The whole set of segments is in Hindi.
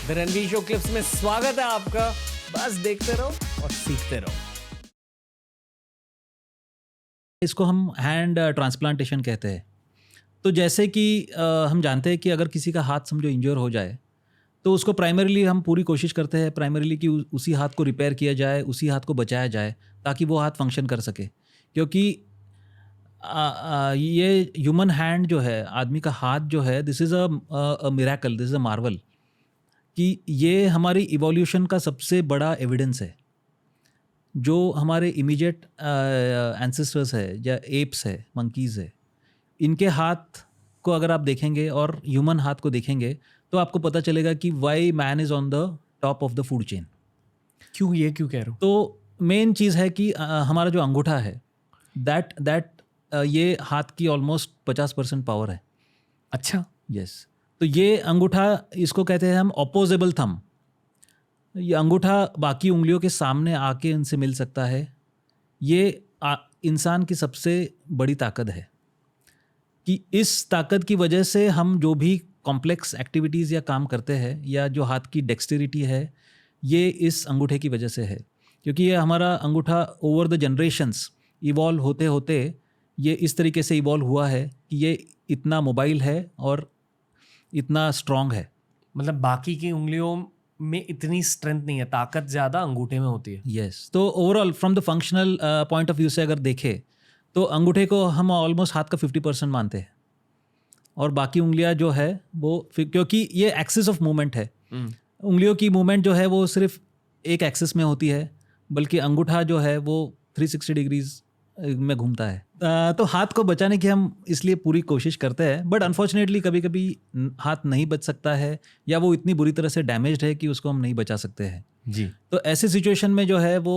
द रणवीर शो क्लिप्स में स्वागत है आपका। बस देखते रहो और सीखते रहो। इसको हम हैंड ट्रांसप्लांटेशन कहते हैं। तो जैसे कि हम जानते हैं कि अगर किसी का हाथ समझो इंजर हो जाए तो उसको प्राइमरीली हम पूरी कोशिश करते हैं प्राइमरीली कि उसी हाथ को रिपेयर किया जाए, उसी हाथ को बचाया जाए ताकि वो हाथ फंक्शन कर सके। क्योंकि ये ह्यूमन हैंड जो है, आदमी का हाथ जो है, this is a miracle, this is a Marvel कि ये हमारी इवोल्यूशन का सबसे बड़ा एविडेंस है। जो हमारे इमीडिएट एंसेस्टर्स है या एप्स है, मंकीज़ है, इनके हाथ को अगर आप देखेंगे और ह्यूमन हाथ को देखेंगे तो आपको पता चलेगा कि Y man is on the top of the food chain. क्यों कह रहे हो? तो मेन चीज़ है कि हमारा जो अंगूठा है दैट ये हाथ की ऑलमोस्ट 50% पावर है। अच्छा, यस। तो ये अंगूठा, इसको कहते हैं हम ऑपोजेबल थंब। ये अंगूठा बाकी उंगलियों के सामने आके इनसे मिल सकता है। ये इंसान की सबसे बड़ी ताकत है कि इस ताकत की वजह से हम जो भी कॉम्प्लेक्स एक्टिविटीज़ या काम करते हैं या जो हाथ की डेक्सटेरिटी है, ये इस अंगूठे की वजह से है। क्योंकि ये हमारा अंगूठा ओवर द जनरेशन्स इवॉल्व होते होते ये इस तरीके से इवॉल्व हुआ है कि ये इतना मोबाइल है और इतना स्ट्रॉन्ग है। मतलब बाकी की उंगलियों में इतनी स्ट्रेंथ नहीं है, ताकत ज्यादा अंगूठे में होती है। यस। तो overall from the functional point of view से अगर देखें तो अंगूठे को हम ऑलमोस्ट हाथ का 50% मानते हैं और बाकी उंगलियां जो है वो क्योंकि ये एक्सिस ऑफ मूवमेंट है। उंगलियों की मूवमेंट जो है वो सिर्फ एक एक्सिस में होती है, बल्कि अंगूठा जो है वो 360 डिग्रीज में घूमता है। तो हाथ को बचाने की हम इसलिए पूरी कोशिश करते हैं, बट अनफॉर्चुनेटली कभी कभी हाथ नहीं बच सकता है या वो इतनी बुरी तरह से डैमेज्ड है कि उसको हम नहीं बचा सकते हैं जी। तो ऐसे सिचुएशन में जो है वो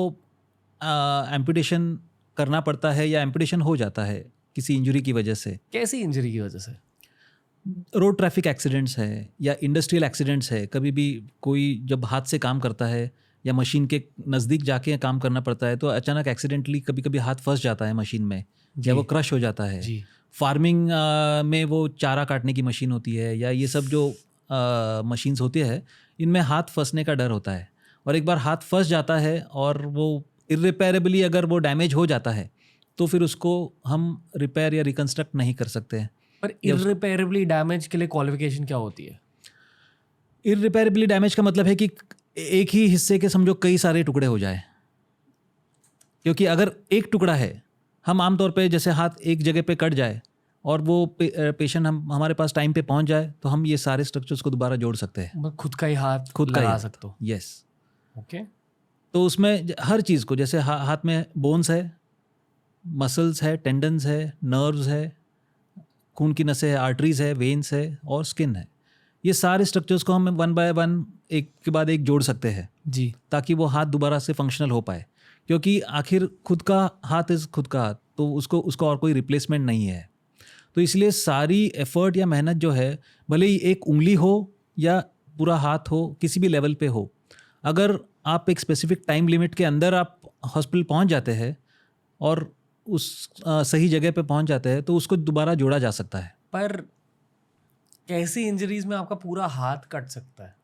एम्पुटेशन करना पड़ता है या एम्पुटेशन हो जाता है किसी इंजरी की वजह से। कैसी इंजरी की वजह से? रोड ट्रैफिक एक्सीडेंट्स है या इंडस्ट्रियल एक्सीडेंट्स है। कभी भी कोई जब हाथ से काम करता है या मशीन के नज़दीक जाके काम करना पड़ता है तो अचानक एक्सीडेंटली कभी कभी हाथ फंस जाता है मशीन में या वो क्रश हो जाता है। जी। फार्मिंग में वो चारा काटने की मशीन होती है या ये सब जो मशीन्स होती है, इनमें हाथ फंसने का डर होता है। और एक बार हाथ फंस जाता है और वो इर्रिपेरेबली अगर वो डैमेज हो जाता है तो फिर उसको हम रिपेयर या रिकन्स्ट्रक्ट नहीं कर सकते हैं। पर इररिपेयरेबली डैमेज के लिए क्वालिफिकेशन क्या होती है? इररिपेरेबली डैमेज का मतलब है कि एक ही हिस्से के समझो कई सारे टुकड़े हो जाए। क्योंकि अगर एक टुकड़ा है, हम आमतौर पे जैसे हाथ एक जगह पे कट जाए और वो पेशेंट हमारे पास टाइम पे पहुंच जाए तो हम ये सारे स्ट्रक्चर्स को दोबारा जोड़ सकते हैं। मैं खुद का ही हाथ खुद का लगा ही सकता हूँ। यस। ओके। तो उसमें हर चीज़ को जैसे हाथ में बोन्स है, मसल्स है, टेंडन्स है, नर्व्स है, खून की नसें है, आर्टरीज है, वेन्स है और स्किन है। ये सारे स्ट्रक्चर्स को हम वन बाय वन एक के बाद एक जोड़ सकते हैं जी। ताकि वो हाथ दोबारा से फंक्शनल हो पाए। क्योंकि आखिर खुद का हाथ इज़ खुद का हाथ, तो उसको और कोई रिप्लेसमेंट नहीं है। तो इसलिए सारी एफर्ट या मेहनत जो है, भले ही एक उंगली हो या पूरा हाथ हो, किसी भी लेवल पे हो, अगर आप एक स्पेसिफिक टाइम लिमिट के अंदर आप हॉस्पिटल पहुंच जाते हैं और उस सही जगह पे पहुंच जाते हैं तो उसको दोबारा जोड़ा जा सकता है। पर कैसी इंजरीज में आपका पूरा हाथ कट सकता है?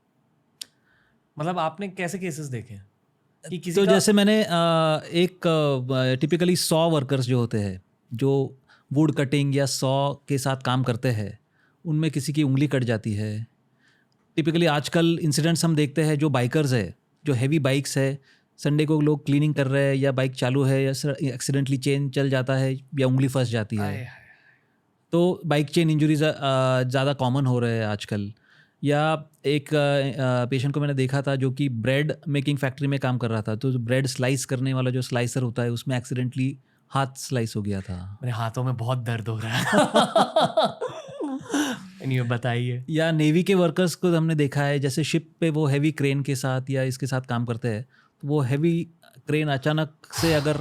मतलब आपने कैसे केसेस देखे हैं कि किसी तो का... जैसे मैंने एक टिपिकली 100 वर्कर्स जो होते हैं जो वुड कटिंग या 100 के साथ काम करते हैं, उनमें किसी की उंगली कट जाती है। टिपिकली आजकल इंसिडेंट्स हम देखते हैं जो बाइकर्स है, जो हैवी बाइक्स है, संडे को लोग क्लीनिंग कर रहे हैं या बाइक चालू है या एक्सीडेंटली चेन चल जाता है या उंगली फंस जाती है। तो बाइक चेन इंजरीज ज़्यादा कॉमन हो रहे हैं आजकल। या एक पेशेंट को मैंने देखा था जो कि ब्रेड मेकिंग फैक्ट्री में काम कर रहा था, तो ब्रेड स्लाइस करने वाला जो स्लाइसर होता है उसमें एक्सीडेंटली हाथ स्लाइस हो गया था। मेरे हाथों में बहुत दर्द हो रहा है। नहीं, बताइए। या नेवी के वर्कर्स को हमने देखा है, जैसे शिप पे वो हैवी क्रेन के साथ या इसके साथ काम करते हैं, तो वो हैवी क्रेन अचानक से अगर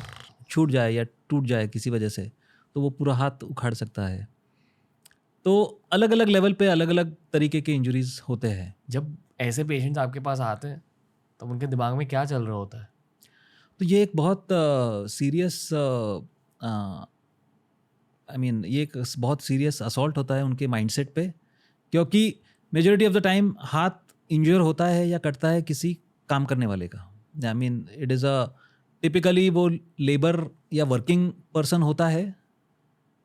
छूट जाए या टूट जाए किसी वजह से तो वो पूरा हाथ उखाड़ सकता है। तो अलग अलग लेवल पे अलग अलग तरीके के इंजरीज होते हैं। जब ऐसे पेशेंट्स आपके पास आते हैं तो उनके दिमाग में क्या चल रहा होता है? तो ये एक बहुत सीरियस ये एक बहुत सीरियस असॉल्ट होता है उनके माइंडसेट पे। क्योंकि मेजॉरिटी ऑफ द टाइम हाथ इंज्योर होता है या कटता है किसी काम करने वाले का। I mean it is a typically वो लेबर या वर्किंग पर्सन होता है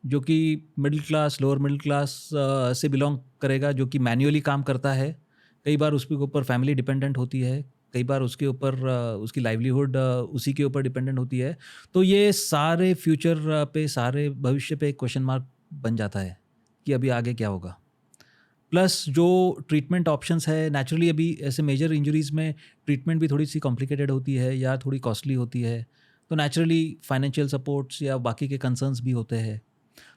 जो कि middle class, lower middle class से बिलोंग करेगा, जो कि मैन्युअली काम करता है। कई बार उसके ऊपर फैमिली डिपेंडेंट होती है, कई बार उसके ऊपर उसकी लाइवलीहुड उसी के ऊपर डिपेंडेंट होती है। तो ये सारे फ्यूचर पे, सारे भविष्य पे एक क्वेश्चन मार्क बन जाता है कि अभी आगे क्या होगा। प्लस जो ट्रीटमेंट ऑप्शंस है, नेचुरली अभी ऐसे मेजर इंजरीज़ में ट्रीटमेंट भी थोड़ी सी कॉम्प्लिकेटेड होती है या थोड़ी कॉस्टली होती है, तो नेचुरली फाइनेंशियल सपोर्ट्स या बाकी के कंसर्न्स भी होते हैं।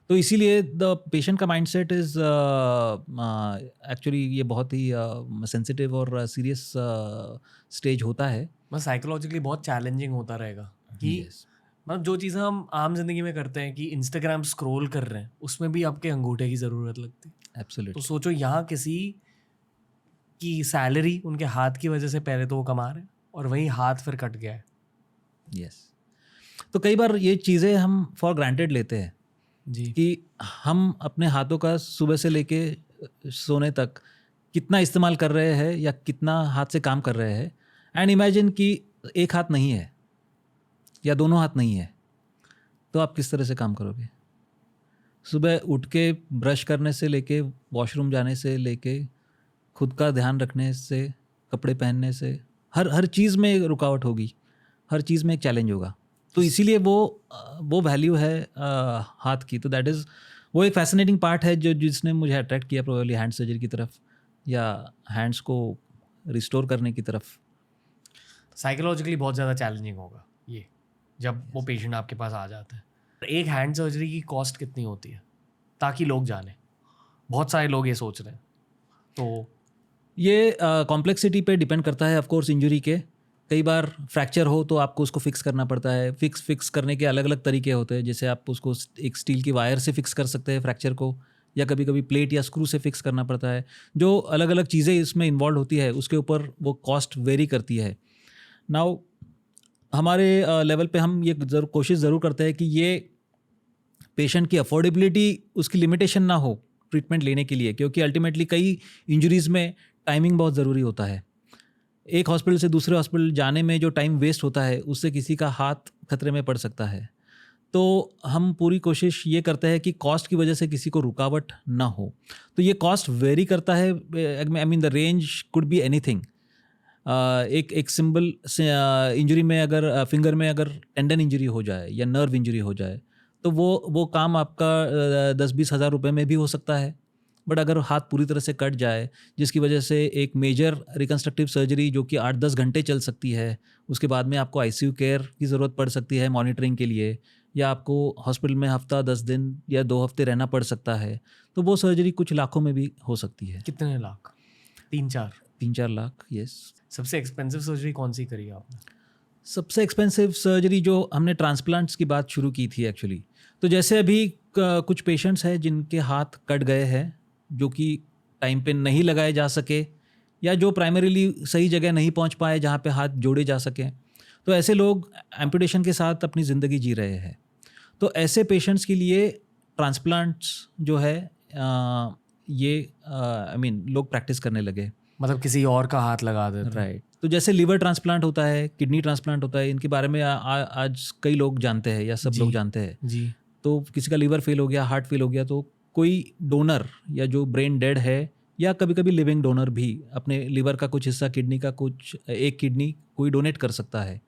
तो इसीलिए द पेशेंट का माइंडसेट इज़ एक्चुअली ये बहुत ही सेंसिटिव और सीरियस स्टेज होता है। मतलब साइकोलॉजिकली बहुत चैलेंजिंग होता रहेगा कि Yes. मतलब जो चीज़ें हम आम जिंदगी में करते हैं कि इंस्टाग्राम स्क्रॉल कर रहे हैं, उसमें भी आपके अंगूठे की ज़रूरत लगती है। तो Absolutely. सोचो यहाँ किसी की सैलरी उनके हाथ की वजह से पहले तो वो कमा रहे हैं और वही हाथ फिर कट गया है। Yes. तो कई बार ये चीज़ें हम फॉर ग्रांटेड लेते हैं जी कि हम अपने हाथों का सुबह से लेके सोने तक कितना इस्तेमाल कर रहे हैं या कितना हाथ से काम कर रहे हैं। एंड इमेजिन कि एक हाथ नहीं है या दोनों हाथ नहीं है, तो आप किस तरह से काम करोगे? सुबह उठ के ब्रश करने से लेके, वॉशरूम जाने से लेके, खुद का ध्यान रखने से, कपड़े पहनने से, हर चीज़ में रुकावट होगी, हर चीज़ में एक चैलेंज होगा। तो इसीलिए वो वैल्यू है हाथ की। तो दैट इज़ वो एक फैसिनेटिंग पार्ट है जो जिसने मुझे अट्रैक्ट किया प्रोबेबली हैंड सर्जरी की तरफ या हैंड्स को रिस्टोर करने की तरफ। साइकोलॉजिकली बहुत ज़्यादा चैलेंजिंग होगा ये, जब वो पेशेंट आपके पास आ जाता है। एक हैंड सर्जरी की कॉस्ट कितनी होती है, ताकि लोग जाने? बहुत सारे लोग ये सोच रहे हैं। तो ये कॉम्प्लेक्सिटी पे डिपेंड करता है ऑफ कोर्स इंजरी के। कई बार फ्रैक्चर हो तो आपको उसको फिक्स करना पड़ता है। फिक्स करने के अलग अलग तरीके होते हैं, जैसे आप उसको एक स्टील की वायर से फिक्स कर सकते हैं फ्रैक्चर को, या कभी कभी प्लेट या स्क्रू से फिक्स करना पड़ता है। जो अलग अलग चीज़ें इसमें इन्वॉल्व होती है उसके ऊपर वो कॉस्ट वेरी करती है। नाउ हमारे लेवल पे हम ये कोशिश ज़रूर करते हैं कि ये पेशेंट की अफोर्डेबिलिटी, उसकी लिमिटेशन ना हो ट्रीटमेंट लेने के लिए, क्योंकि अल्टीमेटली कई इंजरीज़ में टाइमिंग बहुत ज़रूरी होता है। एक हॉस्पिटल से दूसरे हॉस्पिटल जाने में जो टाइम वेस्ट होता है उससे किसी का हाथ खतरे में पड़ सकता है। तो हम पूरी कोशिश ये करते हैं कि कॉस्ट की वजह से किसी को रुकावट ना हो। तो ये कॉस्ट वेरी करता है। I mean the range could be anything. एक सिंपल इंजरी में अगर फिंगर में अगर टेंडन इंजरी हो जाए या नर्व इंजरी हो जाए तो वो काम आपका 10-20 हज़ार रुपये में भी हो सकता है। बट अगर हाथ पूरी तरह से कट जाए जिसकी वजह से एक मेजर रिकन्स्ट्रक्टिव सर्जरी जो कि 8-10 घंटे चल सकती है, उसके बाद में आपको आईसीयू केयर की ज़रूरत पड़ सकती है मॉनिटरिंग के लिए, या आपको हॉस्पिटल में हफ्ता 10 दिन या 2 हफ्ते रहना पड़ सकता है, तो वो सर्जरी कुछ लाखों में भी हो सकती है। कितने लाख? 3-4? 3-4 लाख, यस। सबसे एक्सपेंसिव सर्जरी कौन सी करी आपने? सबसे एक्सपेंसिव सर्जरी जो हमने ट्रांसप्लांट्स की बात शुरू की थी एक्चुअली। तो जैसे अभी कुछ पेशेंट्स हैं जिनके हाथ कट गए हैं, जो कि टाइम पे नहीं लगाए जा सके या जो प्राइमरीली सही जगह नहीं पहुंच पाए जहां पे हाथ जोड़े जा सकें, तो ऐसे लोग एम्पुटेशन के साथ अपनी ज़िंदगी जी रहे हैं। तो ऐसे पेशेंट्स के लिए ट्रांसप्लांट्स जो है ये आई मीन लोग प्रैक्टिस करने लगे। मतलब किसी और का हाथ लगा देते हैं। राइट। तो जैसे लिवर ट्रांसप्लांट होता है, किडनी ट्रांसप्लांट होता है, इनके बारे में आज कई लोग जानते हैं या सब जी। लोग जानते हैं। जी तो किसी का लिवर फेल हो गया, हार्ट फेल हो गया, तो कोई डोनर या जो ब्रेन डेड है या कभी कभी लिविंग डोनर भी अपने लिवर का कुछ हिस्सा, किडनी का कुछ, एक किडनी कोई डोनेट कर सकता है।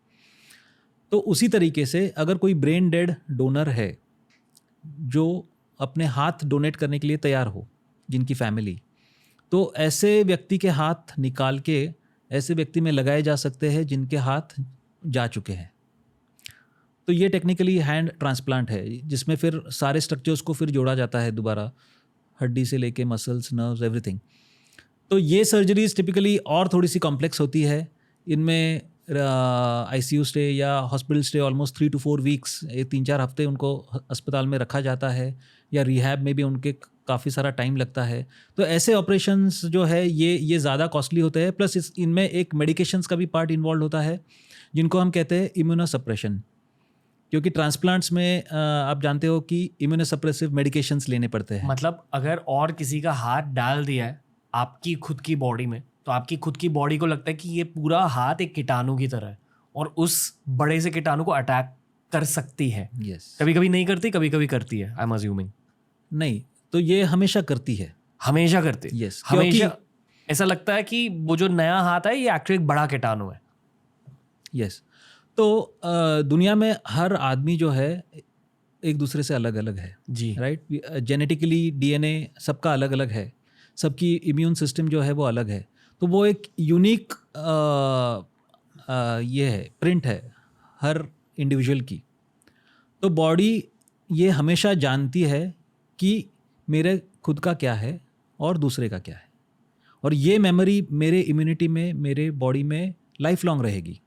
तो उसी तरीके से अगर कोई ब्रेन डेड डोनर है जो अपने हाथ डोनेट करने के लिए तैयार हो, जिनकी फैमिली, तो ऐसे व्यक्ति के हाथ निकाल के ऐसे व्यक्ति में लगाए जा सकते हैं जिनके हाथ जा चुके हैं। तो ये टेक्निकली हैंड ट्रांसप्लांट है, जिसमें फिर सारे स्ट्रक्चर्स को फिर जोड़ा जाता है दोबारा, हड्डी से लेके मसल्स, नर्व्स, एवरीथिंग। तो ये सर्जरीज टिपिकली और थोड़ी सी कॉम्प्लेक्स होती है। इनमें आईसीयू स्टे या hospital stay almost 3 to 4 weeks, 3-4 हफ्ते उनको अस्पताल में रखा जाता है, या रिहैब में भी उनके काफ़ी सारा टाइम लगता है। तो ऐसे ऑपरेशंस जो है ये ज़्यादा कॉस्टली होते हैं। प्लस इनमें एक मेडिकेशंस का भी पार्ट इन्वॉल्व होता है, जिनको हम कहते हैं इम्यूनोसप्रेशन, क्योंकि ट्रांसप्लांट्स में आप जानते हो कि इम्यूनोसप्रेसिव मेडिकेशंस लेने पड़ते हैं। मतलब अगर और किसी का हाथ डाल दिया है आपकी खुद की बॉडी में तो आपकी खुद की बॉडी को लगता है कि ये पूरा हाथ एक कीटाणु की तरह है और उस बड़े से कीटाणु को अटैक कर सकती है। यस, कभी कभी नहीं करती, कभी कभी करती है, आई एम अज्यूमिंग। नहीं तो ये हमेशा करती है। हमेशा करती है। Yes, हमेशा क्योंकि- ऐसा लगता है कि वो जो नया हाथ है ये एक्चुअली एक बड़ा कीटाणु है। यस, तो दुनिया में हर आदमी जो है एक दूसरे से अलग अलग है, जी राइट? जेनेटिकली डीएनए सबका अलग अलग है, सबकी इम्यून सिस्टम जो है वो अलग है, तो वो एक यूनिक ये है, प्रिंट है हर इंडिविजुअल की। तो बॉडी ये हमेशा जानती है कि मेरे खुद का क्या है और दूसरे का क्या है, और ये मेमोरी मेरे इम्यूनिटी में, मेरे बॉडी में लाइफ लॉन्ग रहेगी।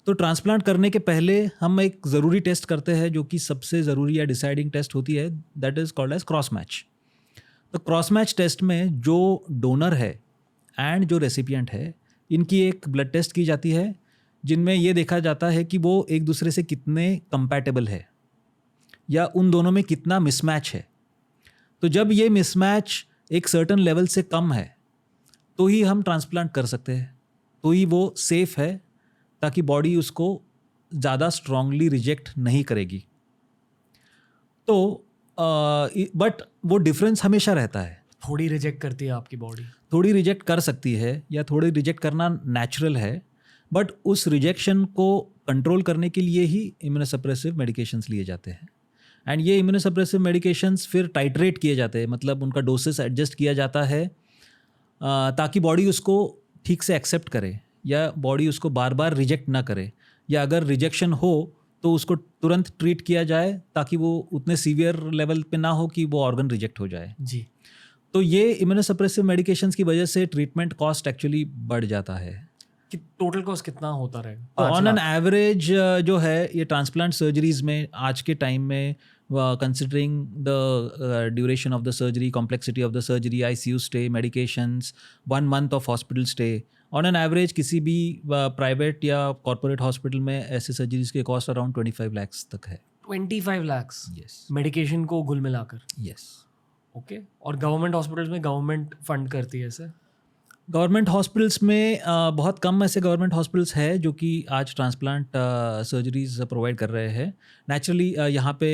तो ट्रांसप्लांट करने के पहले हम एक ज़रूरी टेस्ट करते हैं जो कि सबसे ज़रूरी या डिसाइडिंग टेस्ट होती है, that is called as cross match. तो क्रॉस मैच टेस्ट में जो डोनर है एंड जो रेसिपिएंट है, इनकी एक ब्लड टेस्ट की जाती है जिनमें ये देखा जाता है कि वो एक दूसरे से कितने कंपैटिबल है या उन दोनों में कितना मिसमैच है। तो जब ये मिसमैच एक सर्टन लेवल से कम है तो ही हम ट्रांसप्लांट कर सकते हैं, तो ही वो सेफ़ है, ताकि बॉडी उसको ज़्यादा स्ट्रांगली रिजेक्ट नहीं करेगी। तो बट वो डिफरेंस हमेशा रहता है। थोड़ी रिजेक्ट करती है आपकी बॉडी, थोड़ी रिजेक्ट कर सकती है या थोड़ी रिजेक्ट करना नेचुरल है, बट उस रिजेक्शन को कंट्रोल करने के लिए ही इम्यूनोसप्रेसिव मेडिकेशंस लिए जाते हैं। एंड ये इम्यूनोसप्रेसिव मेडिकेशंस फिर टाइट्रेट किए जाते हैं, मतलब उनका डोसेस एडजस्ट किया जाता है ताकि बॉडी उसको ठीक से एक्सेप्ट करे या बॉडी उसको बार बार रिजेक्ट ना करे, या अगर रिजेक्शन हो तो उसको तुरंत ट्रीट किया जाए ताकि वो उतने सीवियर लेवल पे ना हो कि वो ऑर्गन रिजेक्ट हो जाए। जी तो ये इम्यूनोसप्रेसिव मेडिकेशंस की वजह से ट्रीटमेंट कॉस्ट एक्चुअली बढ़ जाता है। कि टोटल कॉस्ट कितना होता रहेगा? तो 5 ऑन एन लाख। एवरेज जो है ये ट्रांसप्लांट सर्जरीज में आज के टाइम में, considering the duration of the surgery, complexity of the surgery, ICU stay, medications, 1 month of hospital stay, on an average किसी भी प्राइवेट या कॉर्पोरेट हॉस्पिटल में ऐसे सर्जरीज के कॉस्ट अराउंड 25 lakhs तक है। 25 लाख यस, मेडिकेशन को घुल मिलाकर। यस। ओके। और गवर्नमेंट हॉस्पिटल्स में गवर्नमेंट फंड करती है सर? गवर्नमेंट हॉस्पिटल्स में बहुत कम ऐसे गवर्नमेंट हॉस्पिटल्स है जो कि आज ट्रांसप्लांट सर्जरीज प्रोवाइड कर रहे हैं। नेचुरली यहाँ पे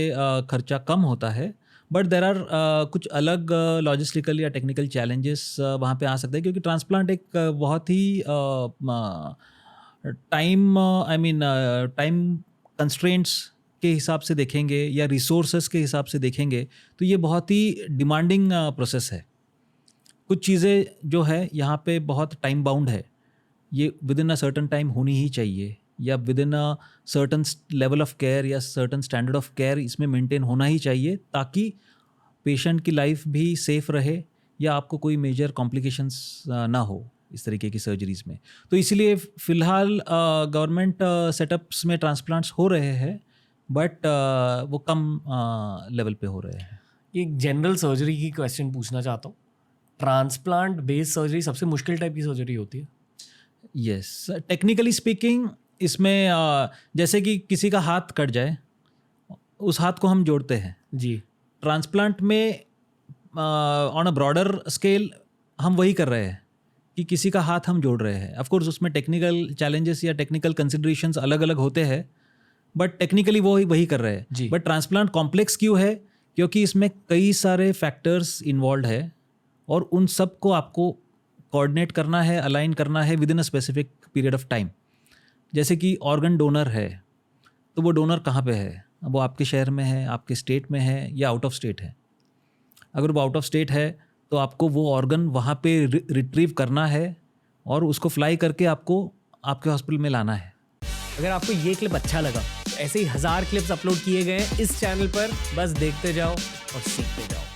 खर्चा कम होता है, बट देर आर कुछ अलग लॉजिस्टिकल या टेक्निकल चैलेंजेस वहाँ पे आ सकते हैं, क्योंकि ट्रांसप्लांट एक बहुत ही टाइम कंस्ट्रेंट्स के हिसाब से देखेंगे या रिसोर्सेज के हिसाब से देखेंगे तो ये बहुत ही डिमांडिंग प्रोसेस है। कुछ चीज़ें जो है यहाँ पे बहुत टाइम बाउंड है, ये with in a certain time होनी ही चाहिए, या with in a certain level of care या सर्टन स्टैंडर्ड ऑफ केयर इसमें मेंटेन होना ही चाहिए, ताकि पेशेंट की लाइफ भी सेफ रहे या आपको कोई मेजर कॉम्प्लिकेशंस ना हो इस तरीके की सर्जरीज़ में। तो इसीलिए फ़िलहाल गवर्नमेंट सेटअप्स में ट्रांसप्लांट्स हो रहे हैं, बट वो कम लेवल पे हो रहे हैं। एक जनरल सर्जरी की क्वेश्चन पूछना चाहता हूँ। ट्रांसप्लांट बेस्ड सर्जरी सबसे मुश्किल टाइप की सर्जरी होती है? यस, टेक्निकली स्पीकिंग इसमें जैसे कि किसी का हाथ कट जाए, उस हाथ को हम जोड़ते हैं। जी। ट्रांसप्लांट में ऑन अ ब्रॉडर स्केल हम वही कर रहे हैं कि किसी का हाथ हम जोड़ रहे हैं। ऑफ कोर्स उसमें टेक्निकल चैलेंजेस या टेक्निकल कंसिडरेशंस अलग अलग होते हैं, बट टेक्निकली वो वही कर रहे जी। हैं। बट ट्रांसप्लांट कॉम्प्लेक्स क्यों है? क्योंकि इसमें कई सारे फैक्टर्स इन्वॉल्व है और उन सब को आपको कोऑर्डिनेट करना है, अलाइन करना है with in a specific period of time. जैसे कि ऑर्गन डोनर है, तो वो डोनर कहाँ पे है? वो आपके शहर में है, आपके स्टेट में है, या आउट ऑफ स्टेट है? अगर वो आउट ऑफ स्टेट है तो आपको वो ऑर्गन वहाँ पे रिट्रीव करना है और उसको फ्लाई करके आपको आपके हॉस्पिटल में लाना है। अगर आपको ये क्लिप अच्छा लगा तो ऐसे ही 1000 क्लिप्स अपलोड किए गए हैं इस चैनल पर, बस देखते जाओ और सीखते जाओ।